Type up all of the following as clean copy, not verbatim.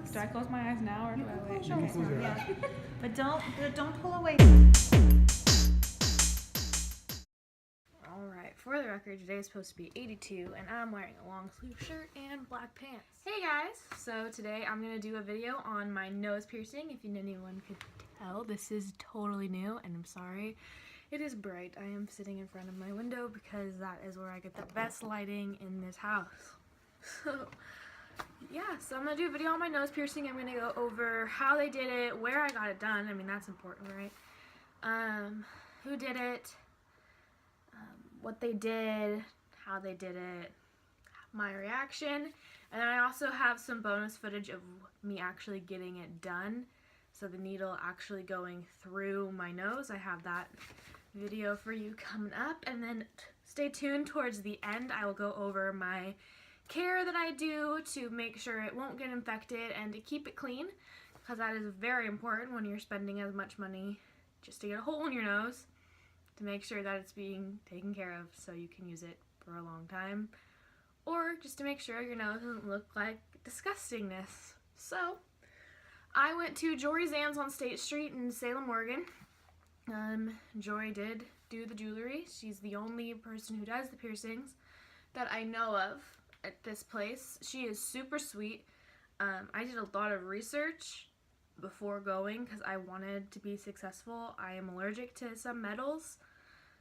close. Do I close my eyes now or do I wait? Close Okay. your eyes. Yeah. But don't pull away. Alright, for the record, today is supposed to be 82 and I'm wearing a long sleeve shirt and black pants. Hey guys! So today I'm going to do a video on my nose piercing. If anyone could tell, this is totally new and I'm sorry. It is bright. I am sitting in front of my window because that is where I get the best lighting in this house. So yeah, so I'm going to do a video on my nose piercing. I'm going to go over how they did it, where I got it done. I mean, that's important, right? Who did it, what they did, how they did it, my reaction, and then I also have some bonus footage of me actually getting it done. So the needle actually going through my nose. I have that video for you coming up, and then stay tuned towards the end. I will go over my care that I do to make sure it won't get infected and to keep it clean, because that is very important when you're spending as much money just to get a hole in your nose, to make sure that it's being taken care of so you can use it for a long time, or just to make sure your nose doesn't look like disgustingness. So I went to Jory Zans on State Street in Salem, Oregon. Jory did do the jewelry. She's the only person who does the piercings that I know of at this place. She is super sweet. I did a lot of research before going because I wanted to be successful. I am allergic to some metals,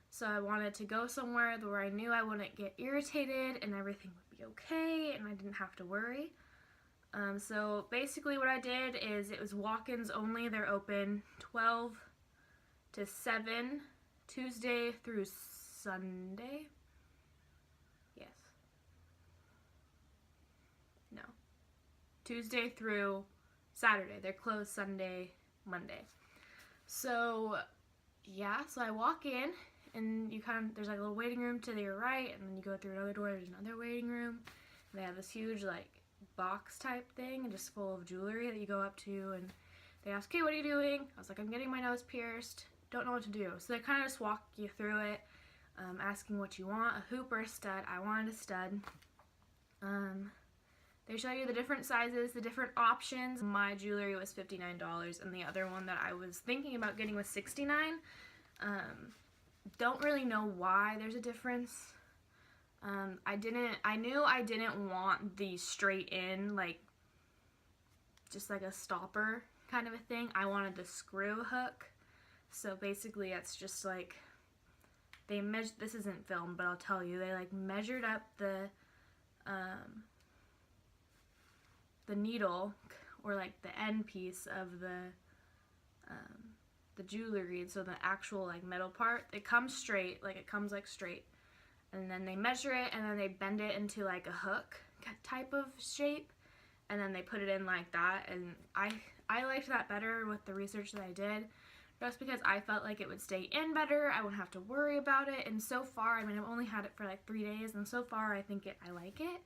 so I wanted to go somewhere where I knew I wouldn't get irritated and everything would be okay and I didn't have to worry. So basically what I did is it was walk-ins only. They're open 12 to 7, Tuesday through Sunday. Yes. No. Tuesday through Saturday. They're closed Sunday, Monday. So yeah, so I walk in and there's like a little waiting room to your right, and then you go through another door, there's another waiting room. And they have this huge like box type thing just full of jewelry that you go up to, and they ask, "Okay, what are you doing?" I was like, "I'm getting my nose pierced. Don't know what to do." So they kind of just walk you through it, asking what you want, a hoop or a stud. I wanted a stud. They show you the different sizes, the different options. My jewelry was $59 and the other one that I was thinking about getting was $69. Don't really know why there's a difference. I knew I didn't want the straight in, like, just like a stopper kind of a thing. I wanted the screw hook. So basically it's just like, this isn't filmed, but I'll tell you, they like measured up the needle, or like the end piece of the jewelry, so the actual like metal part, it comes straight, like it comes like straight, and then they measure it and then they bend it into like a hook type of shape, and then they put it in like that. And I liked that better with the research that I did, just because I felt like it would stay in better, I wouldn't have to worry about it. And so far, I mean, I've only had it for like 3 days, and so far I think I like it.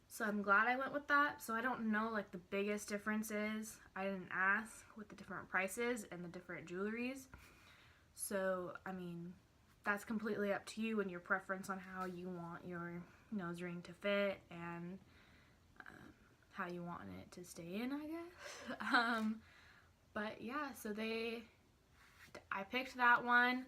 So I'm glad I went with that. So I don't know like the biggest differences. I didn't ask with the different prices and the different jewelries. So, I mean, that's completely up to you and your preference on how you want your nose ring to fit and how you want it to stay in, I guess. But yeah, so I picked that one.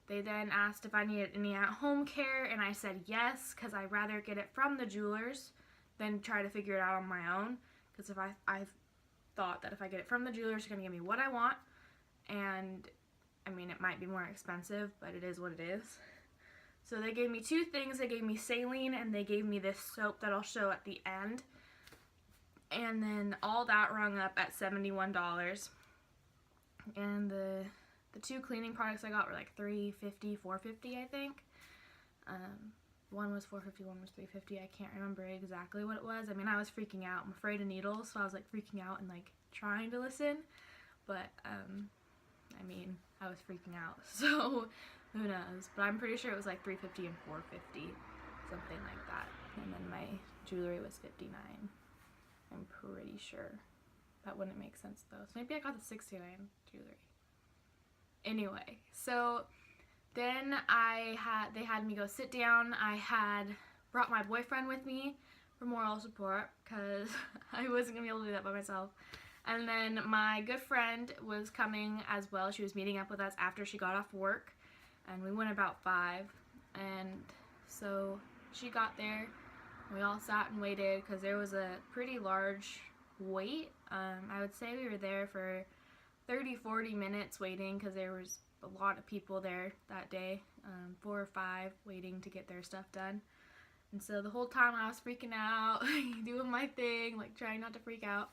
They then asked if I needed any at-home care, and I said yes, because I'd rather get it from the jewelers than try to figure it out on my own. Because if I thought that if I get it from the jewelers, they're going to give me what I want, and I mean, it might be more expensive, but it is what it is. So they gave me 2 things. They gave me saline, and they gave me this soap that I'll show at the end. And then all that rung up at $71. And the 2 cleaning products I got were like $3.50, $4.50, I think. One was $4.50, one was $3.50. I can't remember exactly what it was. I mean, I was freaking out. I'm afraid of needles, so I was like freaking out and like trying to listen. But I mean, I was freaking out, so who knows? But I'm pretty sure it was like $3.50 and $4.50, something like that. And then my jewelry was $59. I'm pretty sure. That wouldn't make sense though. So maybe I got the $69 jewelry. Anyway, so then they had me go sit down. I had brought my boyfriend with me for moral support because I wasn't gonna be able to do that by myself. And then my good friend was coming as well. She was meeting up with us after she got off work, and we went about 5. And so she got there. We all sat and waited because there was a pretty large wait. I would say we were there for 30-40 minutes waiting because there was a lot of people there that day, 4 or 5 waiting to get their stuff done. And so the whole time I was freaking out, doing my thing, like trying not to freak out.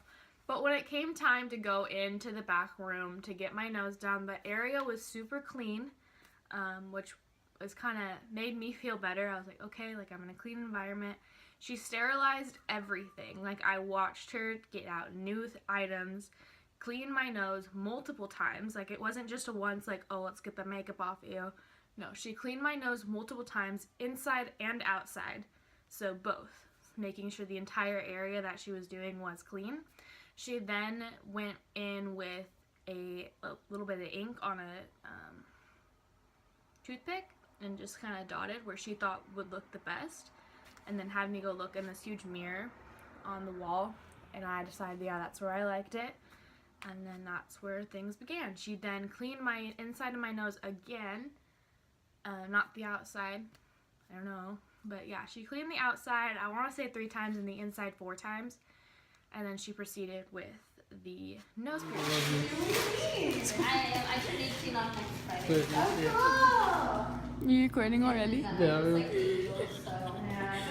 But when it came time to go into the back room to get my nose done, the area was super clean, which was kind of made me feel better. I was like, okay, like I'm in a clean environment. She sterilized everything. Like I watched her get out new items, clean my nose multiple times. Like it wasn't just a once like, oh, let's get the makeup off you. No, she cleaned my nose multiple times, inside and outside. So both, making sure the entire area that she was doing was clean. She then went in with a little bit of ink on a toothpick and just kind of dotted where she thought would look the best, and then had me go look in this huge mirror on the wall, and I decided, yeah, that's where I liked it. And then that's where things began. She then cleaned my inside of my nose again, not the outside, I don't know, but yeah, she cleaned the outside, I want to say 3 times, and the inside 4 times. And then she proceeded with the nose piercing. I should 18 on next Friday. Are you recording already? Yeah. Yeah,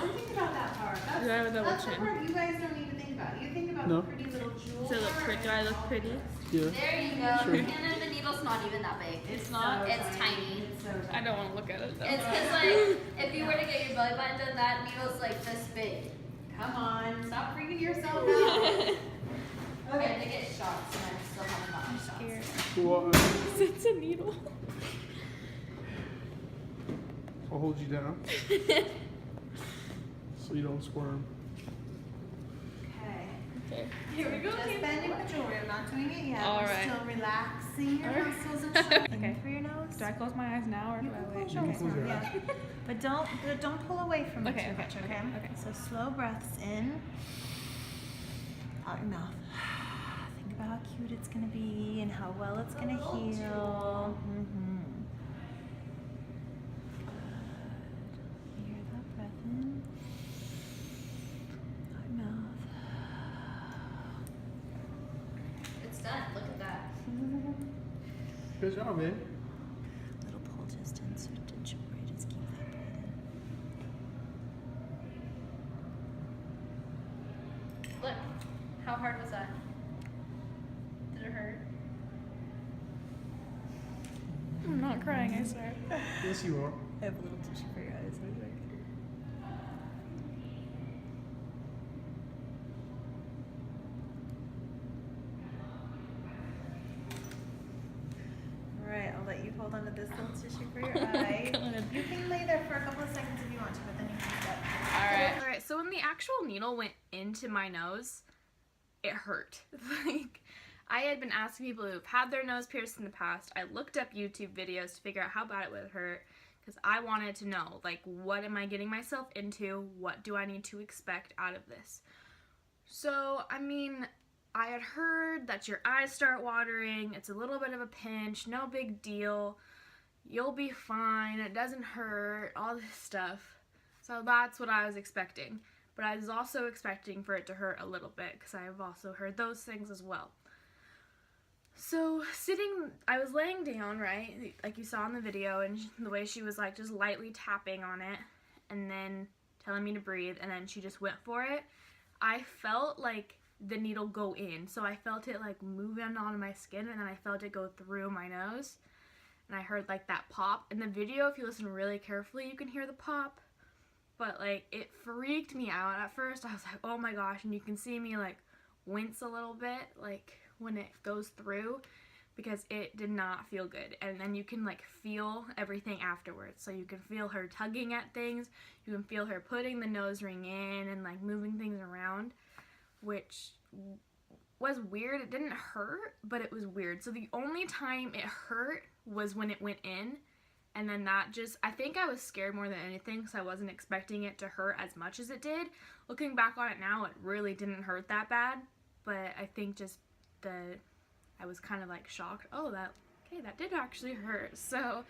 Don't think about that part. Do I have a double That's the chin? part you guys don't need to think about. You think about No. the pretty little jewels. Does it look pretty? Do I look pretty? yeah. There you go. Sure. And then the needle's not even that big. It's not? It's tiny. I don't want to look at it though. It's because, like, if you were to get your belly button done, that needle's like this big. Come on, stop freaking yourself out. Okay, I'm gonna get shots and I still haven't gotten shots. Scared. Well, It's a needle. I'll hold you down so you don't squirm. Okay. Okay. Here we go. Just bending the jewelry. I'm not doing it yet. All I'm right. still relaxing your All right. muscles and stuff. Okay. For your nose. Do I close my eyes now or do You I can wait? close your eyes Close your now, eyes. yeah. But don't pull away from it Okay, too okay, much, okay, okay? okay. So slow breaths in. Out your mouth. Think about how cute it's gonna be and how well it's gonna heal. Mm-hmm. Good. Hear that breath in. Out your mouth. It's done. Look at that. Good job, man. Little pull just insert the jewelry. Just keep that breath in. Look. How hard was that? Did it hurt? I'm not crying, I swear. Yes, you are. I have a little tissue for your eyes. Alright, I'll let you hold on to this little tissue for your eye. You can lay there for a couple of seconds if you want to, but then you can step. Alright. Alright, so when the actual needle went into my nose, it hurt. Like, I had been asking people who've had their nose pierced in the past. I looked up YouTube videos to figure out how bad it would hurt because I wanted to know, like, what am I getting myself into? What do I need to expect out of this? So, I mean, I had heard that your eyes start watering. It's a little bit of a pinch. No big deal. You'll be fine. It doesn't hurt. All this stuff. So that's what I was expecting. But I was also expecting for it to hurt a little bit because I've also heard those things as well. So I was laying down, right, like you saw in the video, and the way she was like just lightly tapping on it and then telling me to breathe, and then she just went for it. I felt like the needle go in, so I felt it like move in on my skin, and then I felt it go through my nose, and I heard like that pop. In the video, if you listen really carefully, you can hear the pop. But, like, it freaked me out. At first, I was like, oh my gosh, and you can see me, like, wince a little bit, like, when it goes through, because it did not feel good. And then you can, like, feel everything afterwards. So you can feel her tugging at things, you can feel her putting the nose ring in and, like, moving things around, which was weird. It didn't hurt, but it was weird. So the only time it hurt was when it went in, And then that just, I think I was scared more than anything because I wasn't expecting it to hurt as much as it did. Looking back on it now, it really didn't hurt that bad, but I think just I was kind of like shocked. Oh, that did actually hurt. So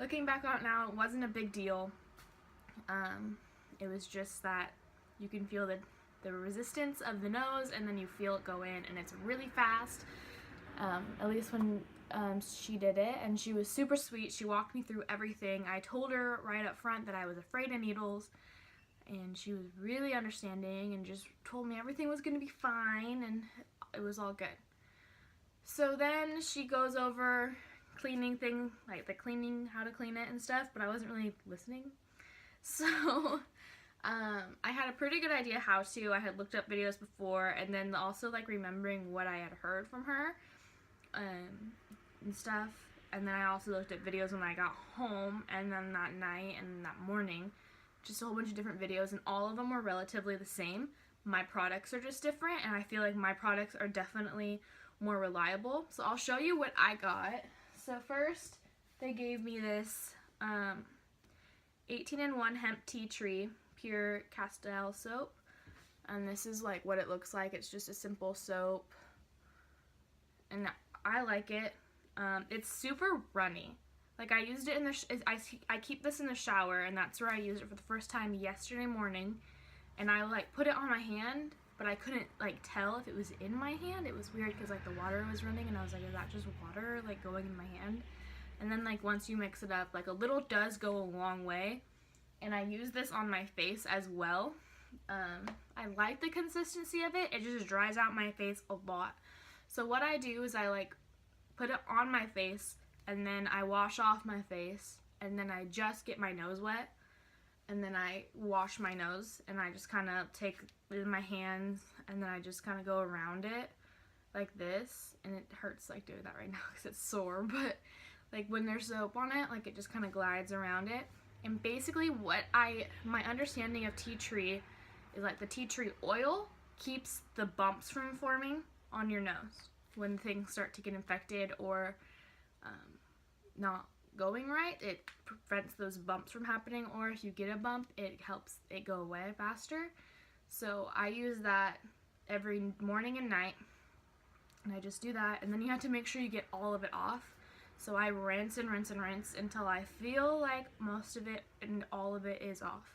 looking back on it now, it wasn't a big deal. It was just that you can feel the resistance of the nose, and then you feel it go in, and it's really fast. At least when she did it, and she was super sweet. She walked me through everything. I told her right up front that I was afraid of needles, and she was really understanding and just told me everything was going to be fine, and it was all good. So then she goes over cleaning thing, like the cleaning, how to clean it and stuff, but I wasn't really listening. So I had a pretty good idea how to. I had looked up videos before, and then also like remembering what I had heard from her and stuff. And then I also looked at videos when I got home, and then that night and that morning, just a whole bunch of different videos, and all of them were relatively the same. My products are just different, and I feel like my products are definitely more reliable. So I'll show you what I got. So first, they gave me this 18-in-1 hemp tea tree pure Castile soap, and this is like what it looks like. It's just a simple soap, and I like it. It's super runny. Like I used it in I keep this in the shower, and that's where I used it for the first time yesterday morning, and I like put it on my hand, but I couldn't like tell if it was in my hand. It was weird because like the water was running, and I was like, is that just water like going in my hand? And then like once you mix it up, like a little does go a long way. And I use this on my face as well. I like the consistency of it. It just dries out my face a lot. So what I do is I like put it on my face, and then I wash off my face, and then I just get my nose wet, and then I wash my nose, and I just kind of take it in my hands, and then I just kind of go around it like this, and it hurts like doing that right now because it's sore, but like when there's soap on it, like it just kind of glides around it. And basically my understanding of tea tree is like the tea tree oil keeps the bumps from forming on your nose when things start to get infected or not going right. It prevents those bumps from happening, or if you get a bump, it helps it go away faster. So I use that every morning and night, and I just do that, and then you have to make sure you get all of it off. So I rinse and rinse and rinse until I feel like most of it and all of it is off.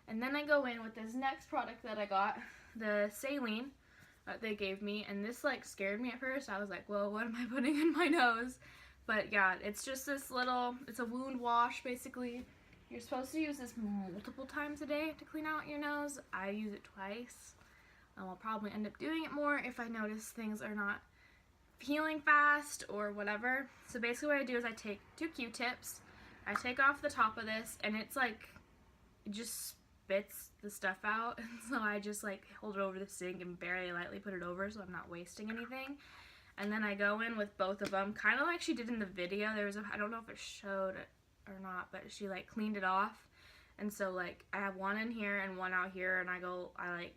And then I go in with this next product that I got, the saline that they gave me, and this like scared me at first. I was like, whoa, what am I putting in my nose? But yeah, it's just this little, it's a wound wash basically. You're supposed to use this multiple times a day to clean out your nose. I use it twice. I'll probably end up doing it more if I notice things are not healing fast or whatever. So basically what I do is I take 2 Q-tips, I take off the top of this, and it's like, it just spits the stuff out, and so I just like hold it over the sink and very lightly put it over so I'm not wasting anything. And then I go in with both of them, kind of like she did in the video. There was I don't know if it showed it or not, but she like cleaned it off, and so like I have one in here and one out here, and I like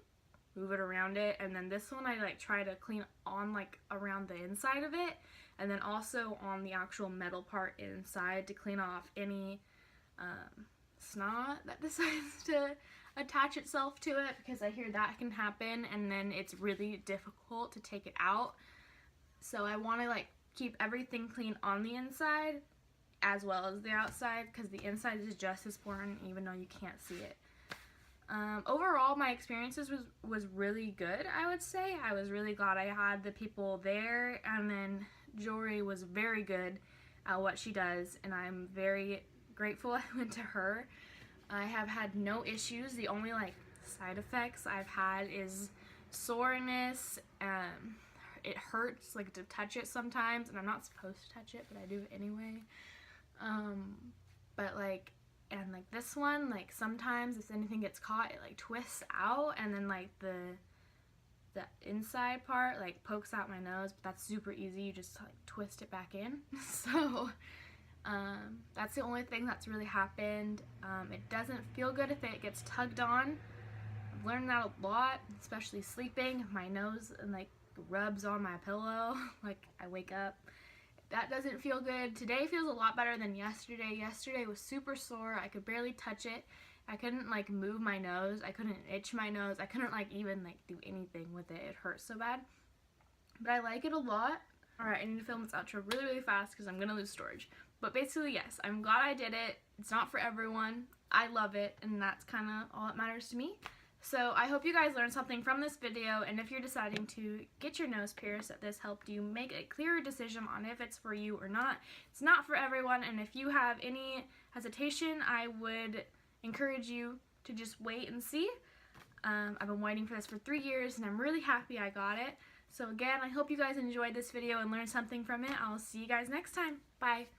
move it around it, and then this one I like try to clean on like around the inside of it, and then also on the actual metal part inside to clean off any snot that decides to attach itself to it, because I hear that can happen and then it's really difficult to take it out. So I want to like keep everything clean on the inside as well as the outside, because the inside is just as important even though you can't see it. Overall, my experiences was really good, I would say. I was really glad I had the people there, and then Jory was very good at what she does, and I'm very grateful I went to her. I have had no issues. The only like side effects I've had is soreness. It hurts like to touch it sometimes, and I'm not supposed to touch it, but I do it anyway. But like, and like this one, like sometimes if anything gets caught, it like twists out, and then like the inside part like pokes out my nose, but that's super easy. You just like twist it back in. So that's the only thing that's really happened. It doesn't feel good if it gets tugged on. I've learned that a lot, especially sleeping. If my nose and like rubs on my pillow, like I wake up, that doesn't feel good. Today feels a lot better than yesterday. Yesterday was super sore. I could barely touch it. I couldn't like move my nose. I couldn't itch my nose. I couldn't like even like do anything with it. It hurt so bad. But I like it a lot. Alright, I need to film this outro really, really fast because I'm gonna lose storage. But basically, yes, I'm glad I did it. It's not for everyone. I love it, and that's kind of all that matters to me. So I hope you guys learned something from this video, and if you're deciding to get your nose pierced, that this helped you make a clearer decision on if it's for you or not. It's not for everyone, and if you have any hesitation, I would encourage you to just wait and see. I've been waiting for this for 3 years, and I'm really happy I got it. So again, I hope you guys enjoyed this video and learned something from it. I'll see you guys next time. Bye.